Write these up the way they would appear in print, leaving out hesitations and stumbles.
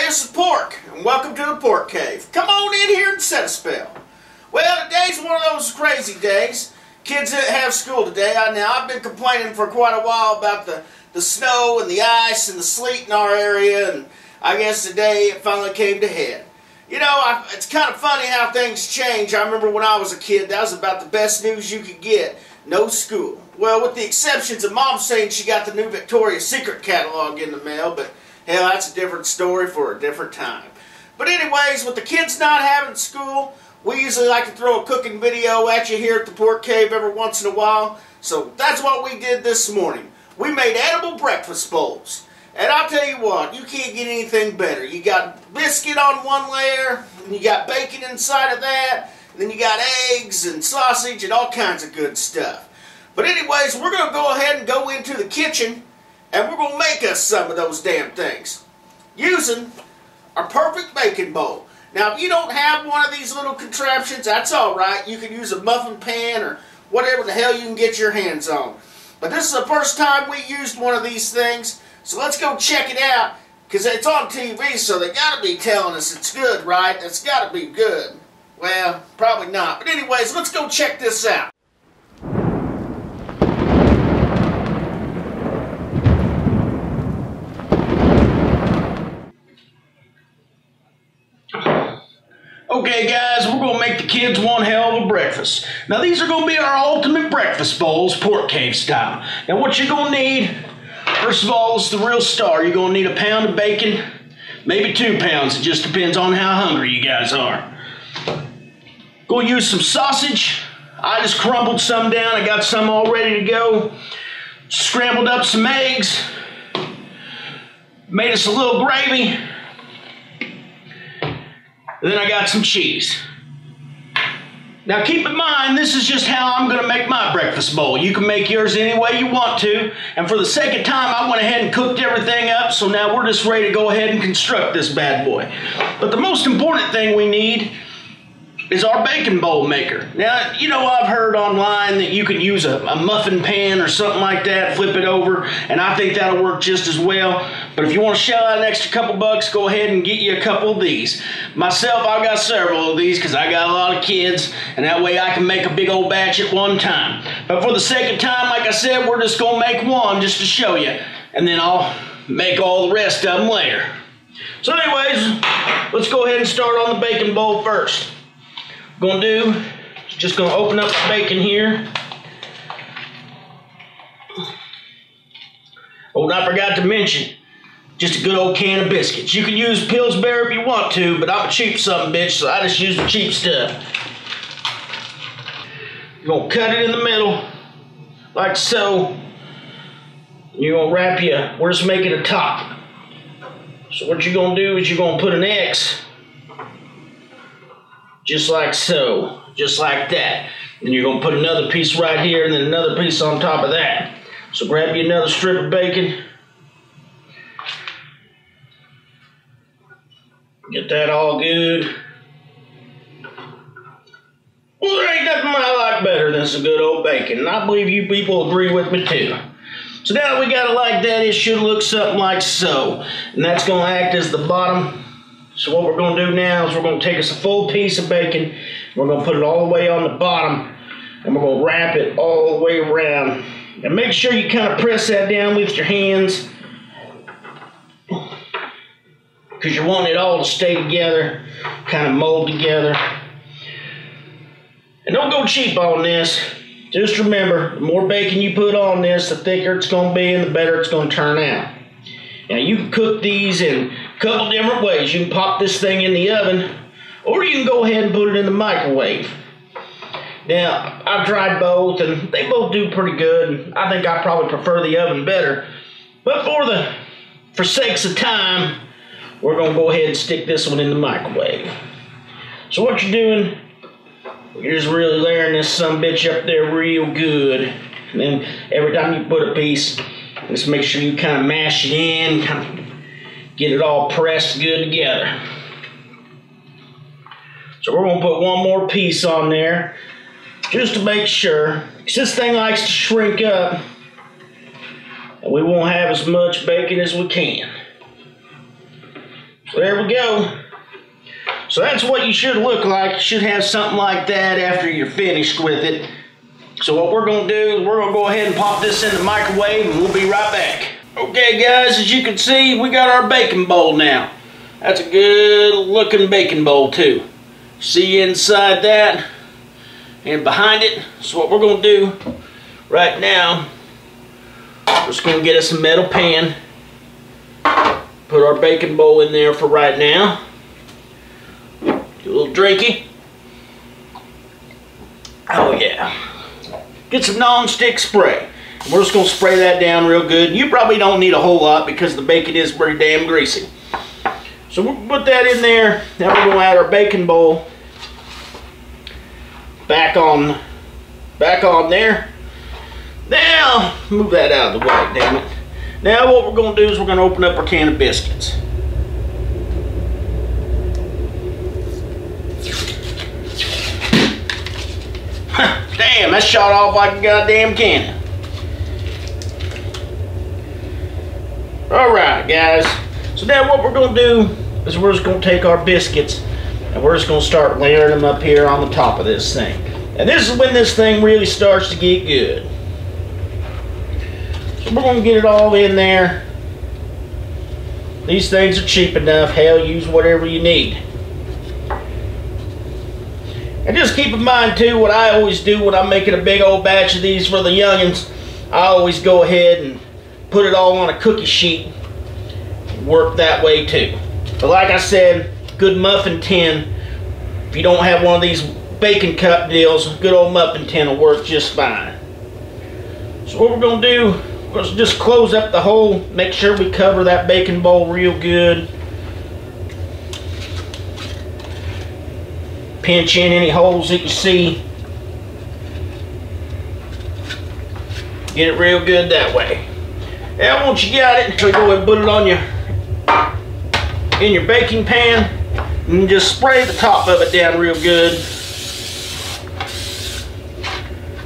this is Pork, and welcome to the Pork Cave. Come on in here and set a spell. Well, today's one of those crazy days. Kids didn't have school today. Now, I've been complaining for quite a while about the snow and the ice and the sleet in our area, and I guess today it finally came to head. You know, it's kind of funny how things change. I remember when I was a kid, that was about the best news you could get. No school. Well, with the exceptions of Mom saying she got the new Victoria's Secret catalog in the mail, but hell, that's a different story for a different time. But anyways, with the kids not having school, we usually like to throw a cooking video at you here at the Pork Cave every once in a while. So that's what we did this morning. We made edible breakfast bowls. And I'll tell you what, you can't get anything better. You got biscuit on one layer, and you got bacon inside of that, and then you got eggs and sausage and all kinds of good stuff. But anyways, we're going to go ahead and go into the kitchen, and we're going to make us some of those damn things using our perfect baking bowl. Now, if you don't have one of these little contraptions, that's all right. You can use a muffin pan or whatever the hell you can get your hands on. But this is the first time we used one of these things, so let's go check it out, because it's on TV, so they got to be telling us it's good, right? It's got to be good. Well, probably not. But anyways, let's go check this out. Okay guys, we're going to make the kids one hell of a breakfast. Now these are going to be our ultimate breakfast bowls, Pork Cave style. Now what you're going to need, first of all, is the real star. You're going to need a pound of bacon, maybe 2 pounds. It just depends on how hungry you guys are. Going to use some sausage. I just crumbled some down. I got some all ready to go. Scrambled up some eggs. Made us a little gravy. Then I got some cheese. Now keep in mind, this is just how I'm going to make my breakfast bowl. You can make yours any way you want to. And for the second time, I went ahead and cooked everything up, so now we're just ready to go ahead and construct this bad boy. But the most important thing we need is our bacon bowl maker. Now, you know, I've heard online that you can use a muffin pan or something like that, flip it over, and I think that'll work just as well. But if you want to shell out an extra couple bucks, go ahead and get you a couple of these. Myself, I've got several of these because I got a lot of kids, and that way I can make a big old batch at one time. But for the sake of time, like I said, we're just going to make one just to show you, and then I'll make all the rest of them later. So anyways, let's go ahead and start on the bacon bowl first. Gonna do, just gonna open up the bacon here. Oh, and I forgot to mention, just a good old can of biscuits. You can use Pillsbury if you want to, but I'm a cheap something bitch, so I just use the cheap stuff. You're gonna cut it in the middle, like so. You're gonna wrap we're just making a top. So what you're gonna do is you're gonna put an X, just like so, just like that. And you're gonna put another piece right here and then another piece on top of that. So grab you another strip of bacon. Get that all good. Well, there ain't nothing I like better than some good old bacon, and I believe you people agree with me too. So now that we got it like that, it should look something like so. And that's gonna act as the bottom. So what we're going to do now is we're going to take us a full piece of bacon, we're going to put it all the way on the bottom, and we're going to wrap it all the way around. And make sure you kind of press that down with your hands, because you want it all to stay together, kind of mold together. And don't go cheap on this. Just remember, the more bacon you put on this, the thicker it's going to be and the better it's going to turn out. Now you can cook these in a couple different ways. You can pop this thing in the oven, or you can go ahead and put it in the microwave. Now, I've tried both, and they both do pretty good. I think I probably prefer the oven better. But for sakes of time, we're going to go ahead and stick this one in the microwave. So what you're doing, you're just really layering this sumbitch up there real good. And then every time you put a piece, just make sure you kind of mash it in, kind of get it all pressed good together. So we're going to put one more piece on there, just to make sure, because this thing likes to shrink up, and we won't have as much bacon as we can. So there we go. So that's what you should look like. You should have something like that after you're finished with it. So what we're going to do is we're going to go ahead and pop this in the microwave and we'll be right back. Okay guys, as you can see, we got our baking bowl now. That's a good looking baking bowl too. See inside that and behind it. So what we're going to do right now, we're just going to get us a metal pan. Put our baking bowl in there for right now. Do a little drinky. Oh yeah. Get some non-stick spray. We're just going to spray that down real good. You probably don't need a whole lot because the bacon is pretty damn greasy. So we'll put that in there. Now we're going to add our baking bowl back on there. Now, move that out of the way, damn it. Now what we're going to do is we're going to open up our can of biscuits. Damn, that shot off like a goddamn cannon. Alright guys, so now what we're going to do is we're just going to take our biscuits and we're just going to start layering them up here on the top of this thing. And this is when this thing really starts to get good. So we're going to get it all in there. These things are cheap enough. Hell, use whatever you need. And just keep in mind too, what I always do when I'm making a big old batch of these for the youngins, I always go ahead and put it all on a cookie sheet. Work that way too. But like I said, good muffin tin. If you don't have one of these bacon cup deals, a good old muffin tin will work just fine. So what we're going to do, we're going to just close up the hole. Make sure we cover that baking bowl real good. Pinch in any holes that you see. Get it real good that way. Now once you got it, so go ahead and put it on in your baking pan and just spray the top of it down real good.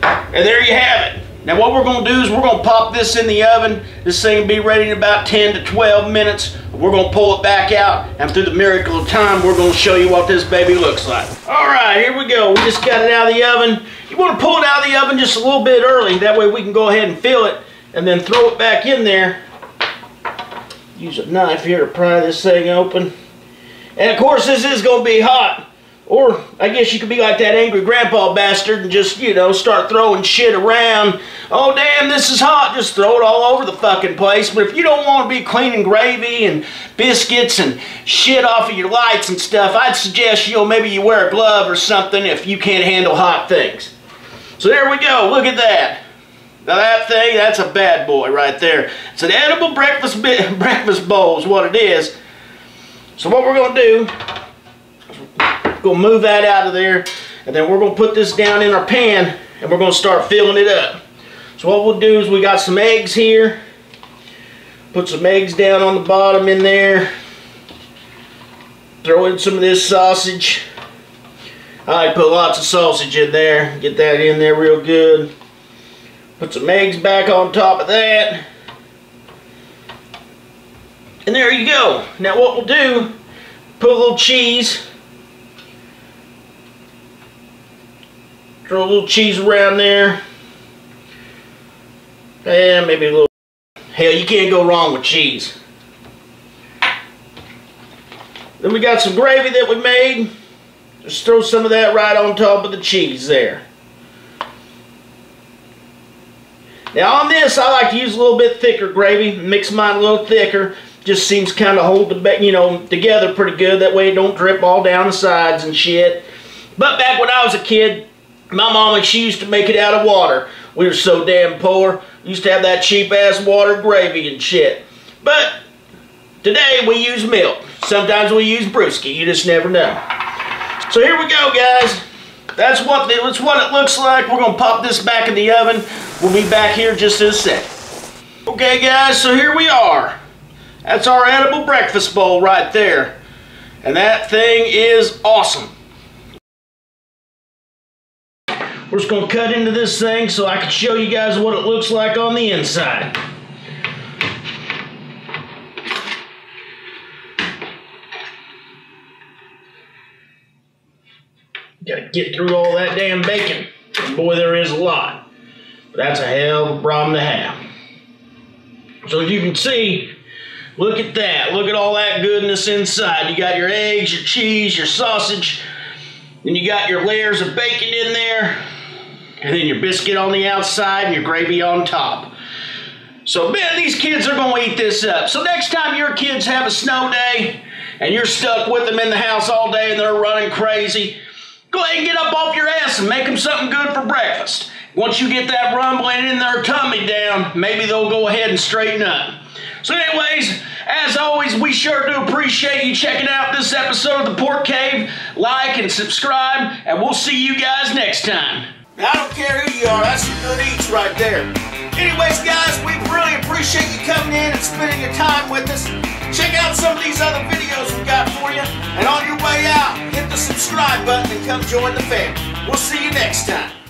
And there you have it. Now what we're going to do is we're going to pop this in the oven. This thing will be ready in about 10 to 12 minutes. We're going to pull it back out, and through the miracle of time, we're going to show you what this baby looks like. Alright, here we go. We just got it out of the oven. You want to pull it out of the oven just a little bit early. That way we can go ahead and fill it and then throw it back in there. Use a knife here to pry this thing open. And of course this is going to be hot. Or I guess you could be like that angry grandpa bastard and just, you know, start throwing shit around. Oh damn, this is hot. Just throw it all over the fucking place. But if you don't want to be cleaning gravy and biscuits and shit off of your lights and stuff, I'd suggest, you know, maybe you wear a glove or something if you can't handle hot things. So there we go. Look at that. Now that thing, that's a bad boy right there. It's an edible breakfast bowl is what it is. So what we're going to do, we're going to move that out of there, and then we're going to put this down in our pan, and we're going to start filling it up. So what we'll do is we got some eggs here. Put some eggs down on the bottom in there. Throw in some of this sausage. I like to put lots of sausage in there. Get that in there real good. Put some eggs back on top of that. And there you go. Now what we'll do, put a little cheese. Throw a little cheese around there. And maybe a little. Hell, you can't go wrong with cheese. Then we got some gravy that we made. Just throw some of that right on top of the cheese there. Now on this, I like to use a little bit thicker gravy. Mix mine a little thicker. Just seems kind of hold the, you know, together pretty good. That way it don't drip all down the sides and shit. But back when I was a kid, my mama, she used to make it out of water. We were so damn poor. We used to have that cheap ass water gravy and shit. But today we use milk. Sometimes we use brewski. You just never know. So here we go, guys. That's what it looks like. We're going to pop this back in the oven. We'll be back here just in a sec. Okay, guys, so here we are. That's our edible breakfast bowl right there. And that thing is awesome. We're just going to cut into this thing so I can show you guys what it looks like on the inside. Gotta get through all that damn bacon. Boy, there is a lot. But that's a hell of a problem to have. So as you can see, look at that. Look at all that goodness inside. You got your eggs, your cheese, your sausage, then you got your layers of bacon in there, and then your biscuit on the outside and your gravy on top. So man, these kids are gonna eat this up. So next time your kids have a snow day and you're stuck with them in the house all day and they're running crazy, go ahead and get up off your ass and make them something good for breakfast. Once you get that rumbling in their tummy down, maybe they'll go ahead and straighten up. So anyways, as always, we sure do appreciate you checking out this episode of The Pork Cave. Like and subscribe, and we'll see you guys next time. Now, I don't care who you are, that's some good eats right there. Anyways, guys, we really appreciate you coming in and spending your time with us. Check out some of these other videos we got for you. And on your way out, hit the subscribe button and come join the family. We'll see you next time.